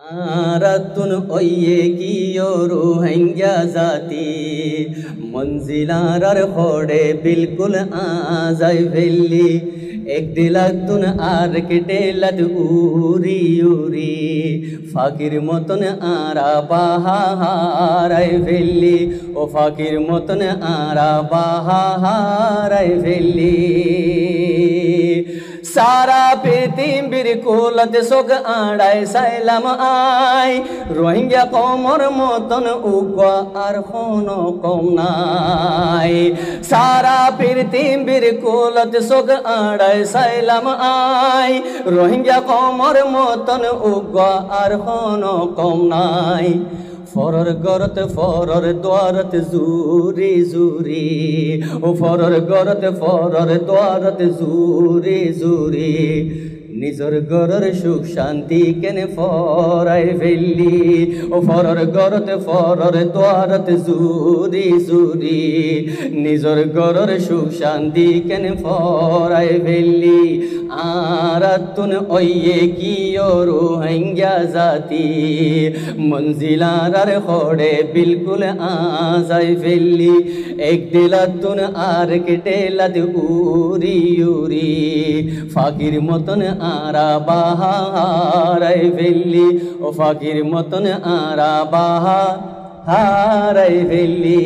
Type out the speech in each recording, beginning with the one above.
आरतुन ओये कियो रोहिंग्या जाती मंजिलार खोड़े बिल्कुल आजाई भेली एक दिलातुन आर केटेलत उरी उरी फाकिर मतन आरा बाहाराय भेली ओ फाकिर मतन आरा बाहाराय भेली सारा पृथिवीर कोलत सोग आड़ाय साइलाम आय रोहिंग्या कमर मतन उगवा आर कोनो कम नाय सारा पृथिवीर कोलत सोग आड़ाय साइलाम आय रोहिंग्या कमर मतन उगवा आर कोनो कम नाय फरर गरत फरर द्वारत जूरी जूरी ओ फरर गरत फरर द्वारत जूरी जूरी निजर गरर सुख शांति केने फराय भेली ओ फरर गरत फरर द्वारत जूरी जूरी निजर गरर सुख शांति केने फराय भेली आरतुन ओये कियो रोहिंग्या जाती मंजिलार खोड़े बिल्कुल आजाई भेली एक दिलातुन आर केटेलत उरी उरी फाकिर मतन आरा बाहाराय भेली ओ फाकिर मतन आरा बाहाराय भेली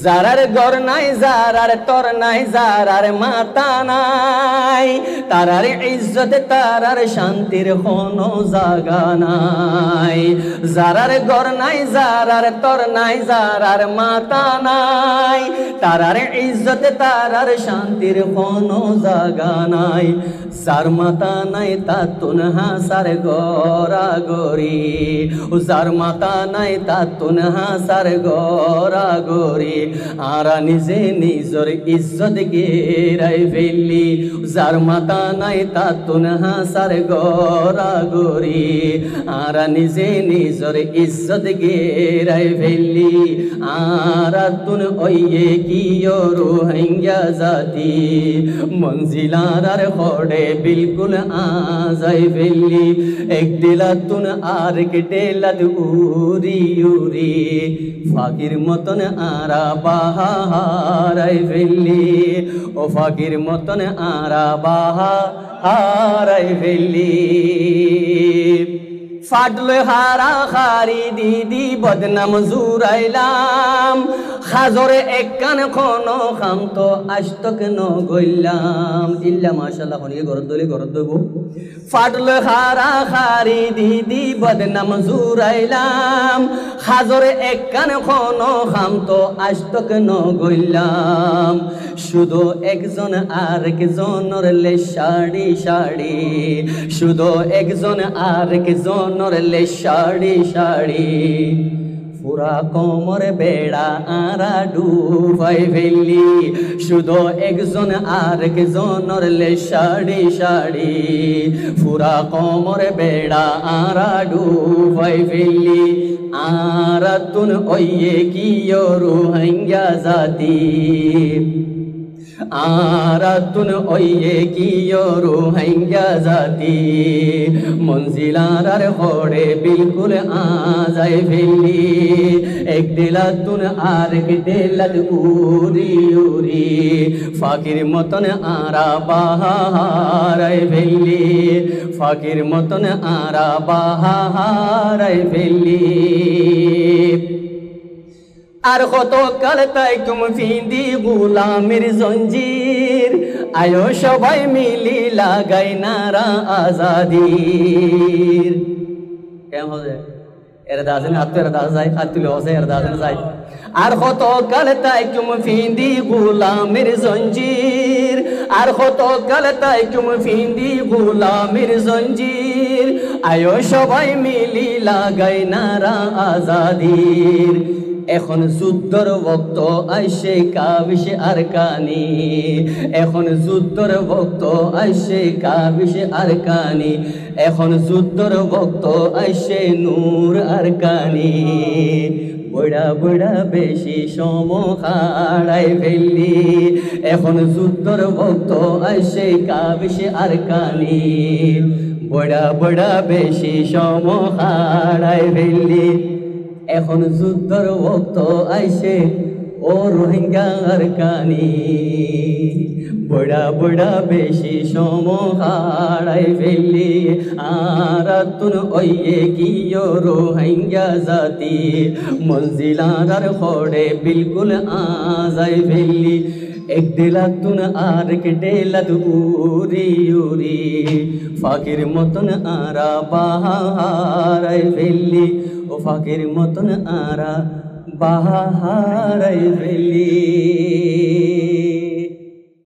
जारार घर नाई जारार तोर नाई जारार माता नाई तारार इज्जत तारार शांतिर कोनो जागा नाई जारार घर नाई जारार तोर नाई जारार माता नाई तारार इज्जत तारार शांतिर कोनो जागा नाई जार माता नाई तातुन हासार गोरा गोरी जार माता नाई तातुन हासार गोरा गोरी आरा निजे निजर इज्जत गेराय भेली जार माता नाई तातुन हासार गोरा गोरी आरा निजे निजर इज्जत गेराय भेली आरतुन ओये कियो रोहिंग्या जाती मंजिलार खोड़े बिल्कुल आजाई भेली एक दिलातुन आर केटेलत उरी उरी फाकिर मतन आरा बाहाराय भेली ओ फाकिर मतन आरा बाहाराय भेली फाटलो हारा खारी दीदी बदनाम जुराइलाम खाजरे एक कान कोनो खाम तो आजतक न गइलाम इल्ला माशाल्लाह खनिए गरद देबो फाटलो हारा खारी दीदी बदनाम जुराइलाम खाजरे एक कान कोनो खाम तो आजतक न गइलाम शुधु एकजन आरेकजनर ले शाड़ी शाड़ी शुधु एकजन आरेकजनर ले शाड़ी शाड़ी पूरा कोमर बेड़ा आरा डुबाय भेली शुधु एकजन आरेकजनर ले शाड़ी शाड़ी पूरा कोमर बेड़ा आरा डुबाय भेली आरतुन ओये कियो रोहिंग्या जाती आरतुन ओये कियो रोहिंग्या जाती मंजिलार खोड़े बिल्कुल आजाई भेली एक दिलातुन आर केटेलत उरी उरी फाकिर मतन आरा बाहाराय भेली फाकिर मतन आरा बाहाराय भेली আর কত কাল তাই তুমি ফিন্দি গোলামের জঞ্জির আয়ো সবাই মিলি লাগাই নারা আজাদির কেমন হবে এরদাজেন হাত এরদাজ যায় হাত তুলে হসে এরদাজেন যায় আর কত কাল তাই তুমি ফিন্দি গোলামের জঞ্জির আর কত কাল তাই তুমি ফিন্দি গোলামের জঞ্জির আয়ো সবাই মিলি লাগাই নারা আজাদির এখন যুদ্ধর ভক্ত আইসে কাবিসে আরকানি এখন যুদ্ধর ভক্ত আইসে কাবিসে আরকানি এখন যুদ্ধর ভক্ত আইসে নূর আরকানি বড়া বড়া বেশি সমহারাই ফেললি এখন যুদ্ধর ভক্ত আইসে কাবিসে আরকানি বড়া বড়া বেশি সময় হারাই ফেললি। এখন যুদ্ধর ভক্ত আইসে ও রোহিঙ্গার কানি, বড়া বড়া বেশি সময় হারাই ফেললি। আর তুন ওইয়ে কিয় রোহিঙ্গা জাতি মঞ্জিলার খড়ে বিলকুল আজাই ফেললি। এক দিলা তুন আর এক ডেলাত উরি উরি ফাকির মতন আরা বাহারাই ফেললি। ও ফাকির মতন আরা বাহারাই ফেললি।